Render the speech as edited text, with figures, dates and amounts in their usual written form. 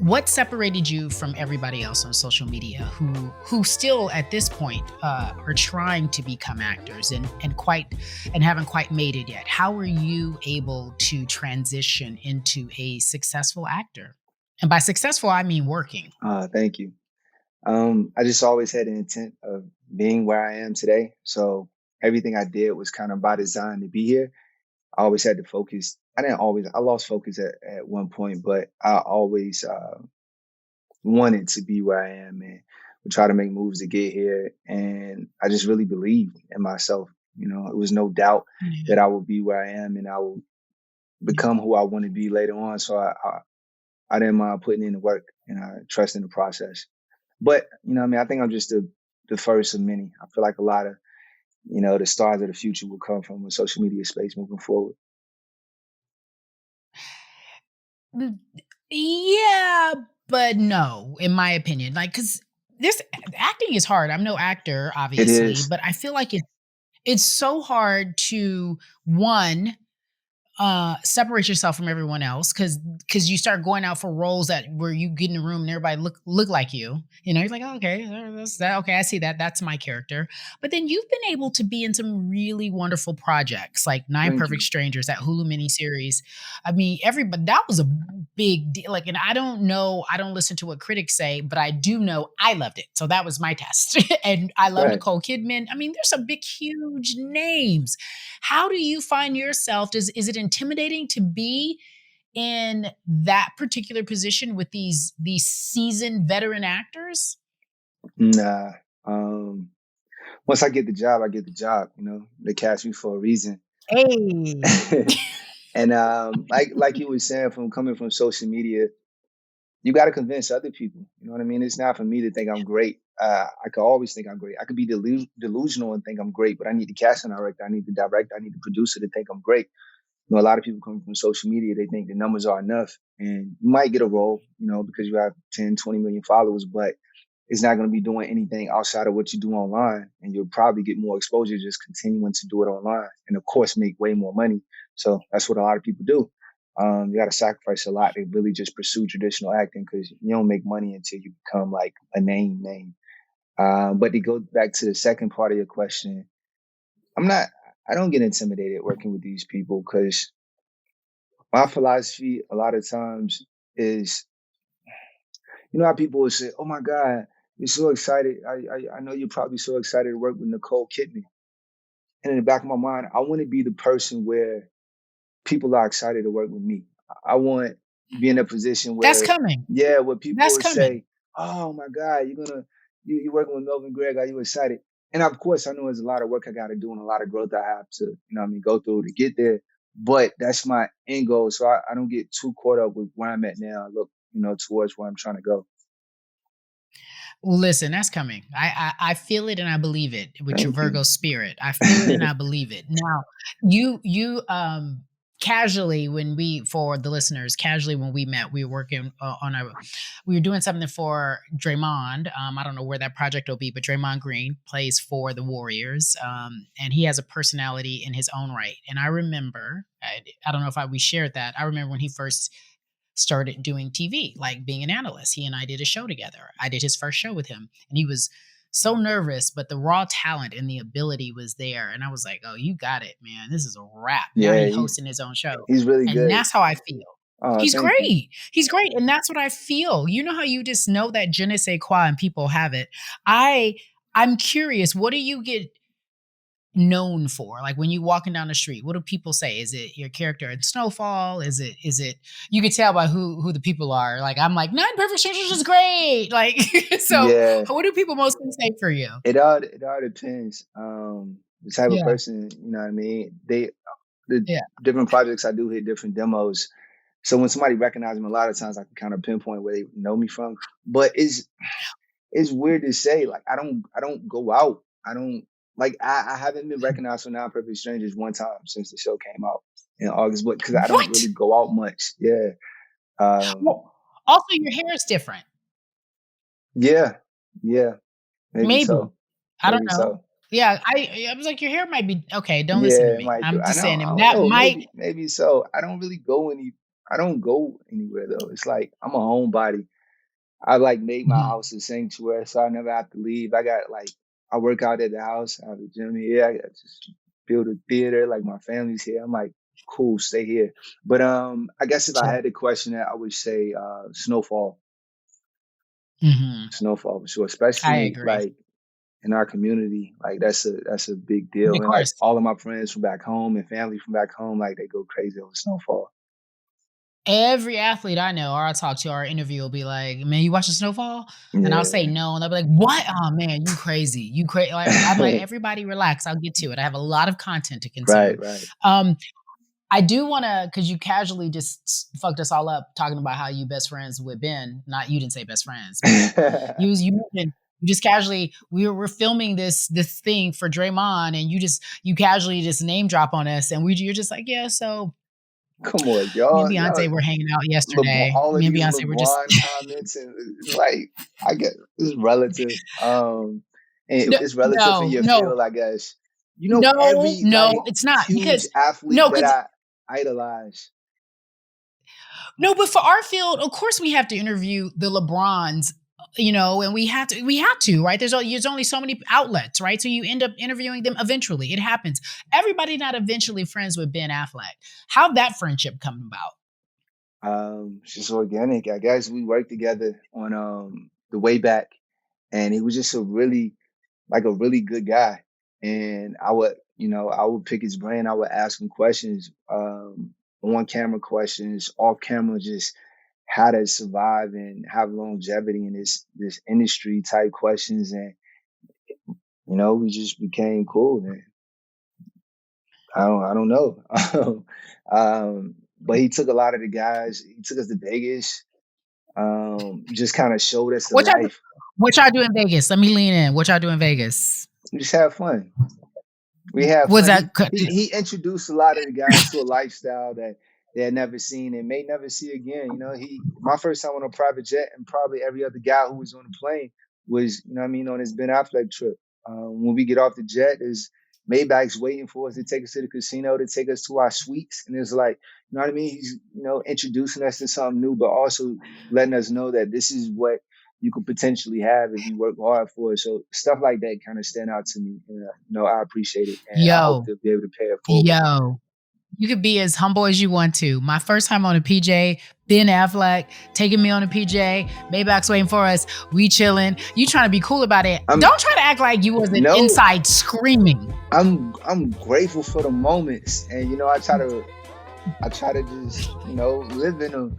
What separated you from everybody else on social media who still at this point are trying to become actors and haven't quite made it yet? How were you able to transition into a successful actor? And by successful, I mean working. Thank you. I just always had an intent of being where I am today. So everything I did was kind of by design to be here. I always had to focus. I lost focus at one point, but I always wanted to be where I am and would try to make moves to get here. And I just really believed in myself. It was no doubt Yeah. that I would be where I am and I will become who I want to be later on. So I didn't mind putting in the work and I trust in the process. But I think I'm just the first of many. I feel like a lot of the stars of the future will come from the social media space moving forward. Mm, Yeah, but no, in my opinion. Like, because this acting is hard. I'm no actor, It obviously, is. but I feel like it's so hard to one separate yourself from everyone else because you start going out for roles that where you get in a room and everybody look like you know, you're like, oh, okay, that's that, okay, I see that's my character. But then you've been able to be in some really wonderful projects like Nine Thank Perfect you. Strangers, that Hulu miniseries. I mean, everybody, that was a big deal. Like, and I don't know, I don't listen to what critics say, but I do know I loved it, so that was my test. And I love Right. Nicole Kidman. I mean, there's some big huge names. How do you find yourself? Is it intimidating to be in that particular position with these seasoned veteran actors? Nah. Once I get the job, I get the job. They cast me for a reason. Hey. And like you were saying, from coming from social media, you got to convince other people. You know what I mean? It's not for me to think I'm great. I could always think I'm great. I could be delusional and think I'm great, but I need the casting director, I need the director, I need the producer to think I'm great. A lot of people come from social media, they think the numbers are enough. And you might get a role, because you have 10, 20 million followers, but it's not going to be doing anything outside of what you do online. And you'll probably get more exposure just continuing to do it online. And of course, make way more money. So that's what a lot of people do. You got to sacrifice a lot to really just pursue traditional acting because you don't make money until you become like a name. But to go back to the second part of your question, I'm not, I don't get intimidated working with these people because my philosophy a lot of times is, how people will say, "Oh my God, you're so excited. I know you're probably so excited to work with Nicole Kidman." And in the back of my mind, I want to be the person where people are excited to work with me. I want to be in a position That's where, coming. yeah, where people That's will coming. say, "Oh my God, you're working with Melvin Gregg. Are you excited?" And of course, I know there's a lot of work I got to do and a lot of growth I have to, go through to get there. But that's my end goal. So I don't get too caught up with where I'm at now. I look, towards where I'm trying to go. Well, listen, that's coming. I feel it and I believe it with your Thank you. Virgo spirit. I feel it and I believe it. Now, you casually when we for the listeners, casually when we met, we were working we were doing something for Draymond. I don't know where that project will be, but Draymond Green plays for the Warriors, and he has a personality in his own right. And I remember, I don't know if we shared that. I remember when he first started doing TV, like being an analyst. He and I did a show together. I did his first show with him, and he was so nervous, but the raw talent and the ability was there. And I was like, "Oh, you got it, man. This is a wrap." Now Yeah, he's hosting his own show, he's really and good. that's how I feel. Oh, He's thank you. great. He's great, and that's what I feel. You know how you just know that je ne sais quoi, and people have it. I I'm curious. What do you get known for? Like when you walking down the street, what do people say? Is it your character in Snowfall? Is it you can tell by who the people are. Like I'm like, Nine Perfect Strangers is great. Like so Yeah, what do people mostly say for you? it all depends. The type of Yeah. person, you know what I mean? The Yeah. different projects I do hit different demos. So when somebody recognizes me, a lot of times I can kind of pinpoint where they know me from. But it's weird to say. Like I don't go out. I don't like I haven't been recognized for Non Perfect Strangers one time since the show came out in August, but because I don't What? really go out much. Yeah. Um Well, also your hair is different. yeah, yeah, maybe Maybe. so. I don't Maybe know. so. Yeah, I was like, your hair might be okay. Don't listen to Yeah, it me. might do. I'm just saying, I and don't that know. might. Maybe so. I don't go anywhere though. It's like I'm a homebody. I like made my Mhm. house a sanctuary, so I never have to leave. I work out at the house. I have a gym here. I got just build a theater. Like my family's here. I'm like, cool, stay here. But I guess if I Chill. had to question that, I would say snowfall, Mhm. snowfall for sure. I Especially agree. like in our community, like that's a big Of deal. And like course. all of my friends from back home and family from back home, like they go crazy over snowfall. Every athlete I know or I talk to or I interview will be like, "Man, you watch the snowfall?" And I'll say, Yeah. "No," and they'll be like, "What? Oh, man, you crazy. You crazy." Like, I'm like, "Everybody relax, I'll get to it. I have a lot of content to Right, consume." right. Um, I do wanna, because you casually just fucked us all up talking about how you best friends with Ben. Not you didn't say best friends, but you mentioned you just casually we're filming this thing for Draymond, and you casually just name drop on us, and you're just like, "Yeah, so Come on, me and y'all. Beyonce were hanging out LeBron, yesterday. all of Me and these Beyonce were just." LeBron comments and like I get it's relative. And No, it's relative in no, your no, field, I guess. You know, no, every no, like it's not huge because athlete no, that because I idolize. no, but for our field, of course, we have to interview the LeBrons, and we have to, right? There's only so many outlets, right? So you end up interviewing them eventually. It happens. Everybody not eventually friends with Ben Affleck. How'd that friendship come about? It's just organic. I guess we worked together on the way back, and he was just a really good guy. And I would pick his brain. I would ask him questions, on camera questions, off camera, just how to survive and have longevity in this industry type questions. And we just became cool. And I don't know. But he took a lot of the guys. He took us to Vegas. Just kind of showed us the What y'all life. what y'all do in Vegas? Let me lean in. What y'all do in Vegas? We just have fun. We have Was fun. that He introduced a lot of the guys to a lifestyle that they had never seen and may never see again. He my first time on a private jet, and probably every other guy who was on the plane was, on his Ben Affleck trip. When we get off the jet, there's Maybach's waiting for us to take us to the casino, to take us to our suites, and it's like, you know what I mean? He's introducing us to something new, but also letting us know that this is what you could potentially have if you work hard for it. So stuff like that kind of stand out to me. And, I appreciate it, and I hope yo, to be able to pay it forward. yo. You could be as humble as you want to. My first time on a PJ, Ben Affleck taking me on a PJ, Maybach's waiting for us, we chilling. You trying to be cool about it. I'm Don't try to act like you wasn't no, inside screaming. I'm grateful for the moments, and I try to just live in them.